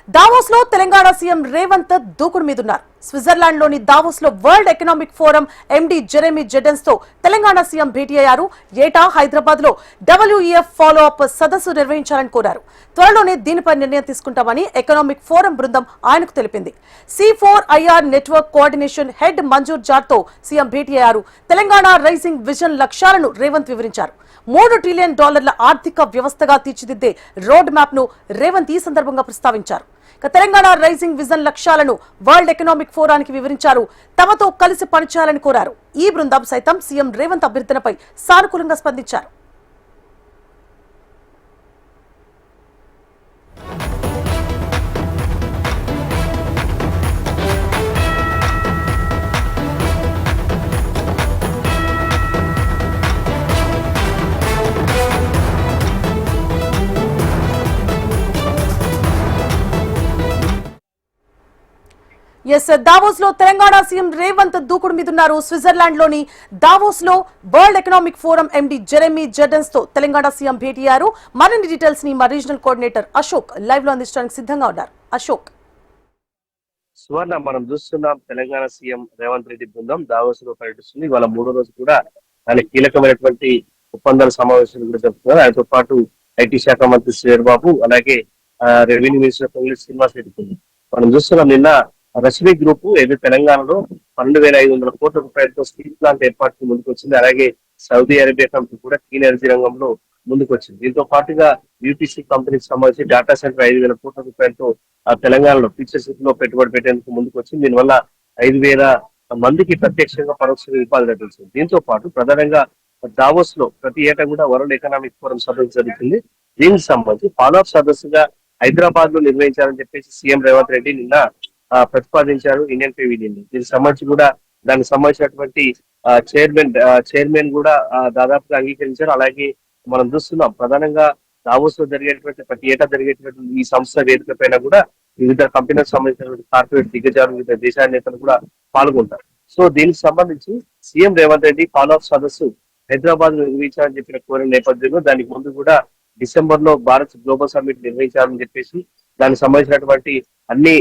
Davos లో Telangana CM Revanth దూకుడు మీదున్నారు. స్విట్జర్లాండ్ లోని దావోస్ లో world economic forum MD Jeremy Jurgens తో తెలంగాణ సీఎం భేటీ అయ్యారు. ఏటా హైదరాబాద్ లో WEF ఫాలో అప్ సదస్సు నిర్వహించాలని కోరారు. త్వరలోనే దీనిపై నిర్ణయం తీసుకుంటామని ఎకనామిక్ ఫోరం బృందం ఆయనకు తెలిపింది. C4IR నెట్వర్క్ కోఆర్డినేషన్ హెడ్ మంజూర్ జార్ తో సీఎం భేటీ అయ్యారు. తెలంగాణ రైజింగ్ విజన్ లక్ష్యాలను రేవంత్ వివరించారు. $3 ట్రిలియన్ ఆర్థిక వ్యవస్థగా తీర్చిదిద్దే రోడ్ మ్యాప్ ను రేవంత్ ఈ సందర్భంగా ప్రస్తావించారు. తెలంగాణ రైజింగ్ విజన్ లక్ష్యాలను వరల్డ్ ఎకనామిక్ ఫోరానికి వివరించారు. తమతో కలిసి పనిచేయాలని కోరారు. ఈ బృందం సైతం సీఎం రేవంత్ అభ్యర్థనపై సానుకూలంగా స్పందించారు. దావోస్ లో తెలంగాణ సీఎం రేవంత్ దూకుడు మీదున్నారు. స్విట్జర్లాండ్ లోని దావోస్ లో world economic forum MD Jeremy Jurgens తో తెలంగాణ సీఎం భేటీ అయ్యారు. మరిన్ని డీటెయిల్స్ ని మా రీజనల్ కోఆర్డినేటర్ అశోక్ లైవ్ లో అందించడానికి సిద్ధంగా ఉన్నారు. అశోక్. సువర్ణ, మనం చూస్తున్నాం తెలంగాణ సీఎం రేవంత్ రెడ్డి బృందం దావోస్ లో పర్యటిస్తుంది. ఇవాళ 3వ రోజు కూడా ఆయన కీలకమైనటువంటి ఒప్పందాల సమావేశాలు కూడా జరుపుతున్నారు. ఆయనతో పాటు ఐటీ శాఖ మంత్రి శ్రీధర్ బాబు, అలాగే రెవెన్యూ మినిస్టర్ పొంగులేటి శ్రీనివాస్ రెడ్డి. మనం చూస్తున్నాం నిన్న రష్మీ గ్రూప్ ఏదో తెలంగాణలో 12,500 కోట్ల రూపాయలతో స్టీల్ ప్లాంట్ ఏర్పాటుకు ముందుకు వచ్చింది. అలాగే సౌదీ అరేబియా కంపెనీ కూడా క్లీన్ ఎనర్జీ రంగంలో ముందుకు వచ్చింది. దీంతో పాటుగా యూపీసీ కంపెనీకి సంబంధించి డేటా సెంటర్ 5,000 కోట్ల రూపాయలతో తెలంగాణలో ఫ్యూచర్ సిటీ లో పెట్టుబడి పెట్టేందుకు ముందుకు వచ్చింది. దీనివల్ల 5,000 మందికి ప్రత్యక్షంగా పరోక్షంగా ఉపాధి లభించింది. దీంతో పాటు ప్రధానంగా దావోస్ లో ప్రతి ఏటా కూడా వరల్డ్ ఎకనామిక్ ఫోరం సదస్సు జరుగుతుంది. దీనికి సంబంధించి ఫాలోఅప్ సదస్సుగా హైదరాబాద్ లో నిర్వహించాలని చెప్పేసి సీఎం రేవంత్ రెడ్డి నిన్న ప్రతిపాదించారు ఇండియన్ పెవిలియన్. దీనికి సంబంధించి కూడా దానికి సంబంధించినటువంటి చైర్మన్ కూడా దాదాపుగా అంగీకరించారు. అలాగే మనం చూస్తున్నాం ప్రధానంగా దావోస్ లో జరిగేటువంటి ప్రతి ఏటా జరిగేటువంటి ఈ సంస్థ వేదిక పైన కూడా వివిధ కంపెనీలకు సంబంధించినటువంటి కార్పొరేట్ దిగ్గజాలు, వివిధ దేశాల నేతలు కూడా పాల్గొంటారు. సో దీనికి సంబంధించి సీఎం రేవంత్ రెడ్డి ఫాలోఅప్ సదస్సు హైదరాబాద్ లో నిర్వహించాలని చెప్పిన కోరిన నేపథ్యంలో దానికి ముందు కూడా డిసెంబర్ లో భారత్ గ్లోబల్ సమ్మిట్ నిర్వహించాలని చెప్పేసి దానికి సంబంధించినటువంటి అన్ని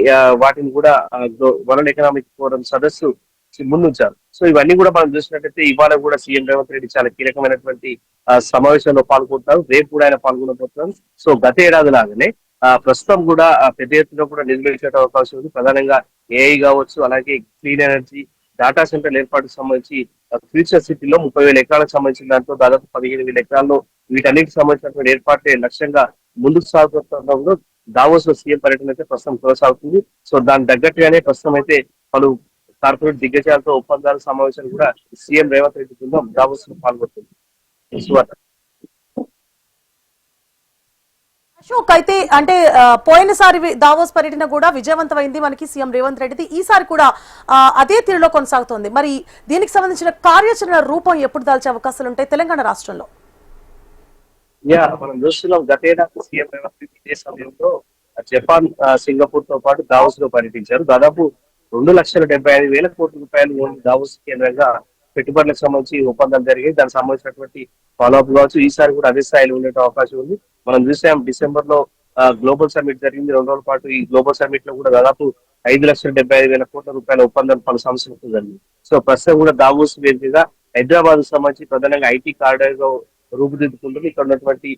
వాటిని కూడా వరల్డ్ ఎకనామిక్ ఫోరం సదస్సు ముందుంచారు. సో ఇవన్నీ కూడా మనం చూసినట్టయితే ఇవాళ కూడా సీఎం రేవంత్ రెడ్డి చాలా కీలకమైనటువంటి సమావేశంలో పాల్గొంటున్నారు. రేపు కూడా ఆయన పాల్గొనబోతున్నారు. సో గత ఏడాది లాగానే ప్రస్తుతం కూడా పెద్ద ఎత్తున కూడా నిర్వహించే అవకాశం ఉంది. ప్రధానంగా ఏఐ కావచ్చు, అలాగే క్లీన్ ఎనర్జీ, డాటా సెంటర్ ఏర్పాటుకు సంబంధించి ఫ్యూచర్ సిటీలో 30,000 ఎకరాలకు సంబంధించిన దాంట్లో దాదాపు 15,000 ఎకరాల్లో వీటన్నిటికి సంబంధించినటువంటి ఏర్పాట్లే లక్ష్యంగా ముందుకు సాగుతున్న దావోస్ లో సీఎం పర్యటన అయితే ప్రస్తుతం కొనసాగుతుంది. సో దానికి తగ్గట్టుగానే ప్రస్తుతం అయితే పలు కార్పొరేట్ దిగ్గజాలతో ఒప్పందాల సమావేశాలు కూడా సీఎం రేవంత్ రెడ్డి బృందం దావోస్ లో పాల్గొంటుంది. అశోక్, అయితే అంటే పోయినసారి దావోస్ పర్యటన కూడా విజయవంతమైంది మనకి సీఎం రేవంత్ రెడ్డిది. ఈసారి కూడా అదే తీరులో కొనసాగుతోంది. మరి దీనికి సంబంధించిన కార్యాచరణ రూపం ఎప్పుడు దాల్చే అవకాశాలు ఉంటాయి తెలంగాణ రాష్ట్రంలో? మనం చూస్తున్నాం గతేడాది సీఎం రేవంత్ రెడ్డి ఇదే సమయంలో జపాన్, సింగపూర్ తో పాటు దావోస్ లో పర్యటించారు. దాదాపు 2,75,000 కోట్ల రూపాయలు దావోస్ కేంద్రంగా పెట్టుబడులకు సంబంధించి ఒప్పందాలు జరిగాయి. దానికి సంబంధించినటువంటి ఫాలోఅప్ కావచ్చు. ఈసారి కూడా అదే స్థాయిలో ఉండే అవకాశం ఉంది. మనం చూసాం డిసెంబర్ లో గ్లోబల్ సమ్మిట్ జరిగింది. 2 రోజుల పాటు ఈ గ్లోబల్ సమ్మిట్ లో కూడా దాదాపు 5,75,000 కోట్ల రూపాయల ఒప్పందాలు పలు సంస్థలకు జరిగింది. సో ప్రస్తుతం కూడా దావోస్ వేదికగా హైదరాబాద్ సంబంధించి ప్రధానంగా ఐటీ కారిడార్ గా రూపుదిద్దుకుంటుంది. ఇక్కడ ఉన్నటువంటి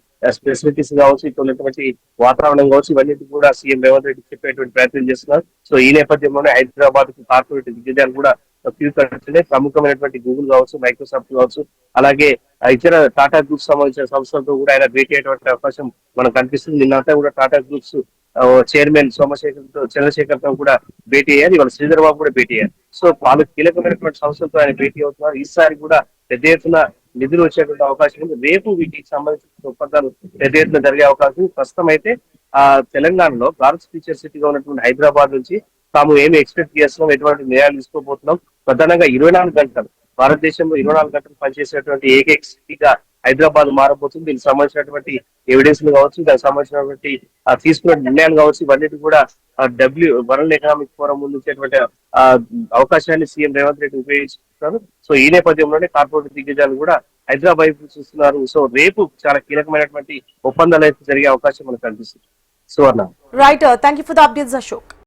ఫెసిలిటీస్ కావచ్చు, ఇక్కడ ఉన్నటువంటి వాతావరణం కావచ్చు, ఇవన్నీ కూడా సీఎం రేవంత్ రెడ్డి చెప్పేటువంటి ప్రయత్నం చేస్తున్నారు. సో ఈ నేపథ్యంలోనే హైదరాబాద్ కు కార్పొరేట్ దిగ్గజాలు కూడా ప్రముఖమైనటువంటి గూగుల్ కావచ్చు, మైక్రోసాఫ్ట్ కావచ్చు, అలాగే ఇతర టాటా గ్రూప్ సంబంధించిన సంస్థలతో కూడా ఆయన భేటీ అయ్యేటువంటి అవకాశం మనకు కనిపిస్తుంది. నిన్నంతా కూడా టాటా గ్రూప్స్ చైర్మన్ చంద్రశేఖర్ తో కూడా భేటీ అయ్యారు. ఇవాళ శ్రీధర్ బాబు కూడా భేటీ అయ్యారు. సో వాళ్ళు కీలకమైనటువంటి సంస్థలతో ఆయన భేటీ అవుతున్నారు. ఈసారి కూడా పెద్ద ఎత్తున నిధులు వచ్చేటువంటి అవకాశం ఉంది. రేపు వీటికి సంబంధించిన ఒప్పందాలు పెద్ద ఎత్తున జరిగే అవకాశం. ప్రస్తుతం అయితే తెలంగాణలో భారత్ ఫ్యూచర్ సిటీగా ఉన్నటువంటి హైదరాబాద్ నుంచి తాము ఏమి ఎక్స్పెక్ట్ చేస్తున్నాం, ఎటువంటి నిర్ణయాలు తీసుకోబోతున్నాం, ప్రధానంగా 24 గంటలు భారతదేశంలో 24 గంటలు పనిచేసేటువంటి ఏకైక సిటీగా హైదరాబాద్ మారబోతుంది. దీనికి సంబంధించినటువంటి ఎవిడెన్స్ కావచ్చు, దానికి సంబంధించినటువంటి తీసుకున్న నిర్ణయాలు కావచ్చు, ఇవన్నీ కూడా వరల్డ్ ఎకనామిక్ ఫోరం ముందుంచేటువంటి అవకాశాన్ని సీఎం రేవంత్ రెడ్డి ఉపయోగించుకుంటున్నారు. సో ఈ నేపథ్యంలోనే కార్పొరేట్ దిగ్గజాలు కూడా హైదరాబాద్ చూస్తున్నారు. సో రేపు చాలా కీలకమైనటువంటి ఒప్పందాలు అయితే జరిగే అవకాశం మనకు కనిపిస్తుంది. Suvarna. Right, thank you for the updates Ashok.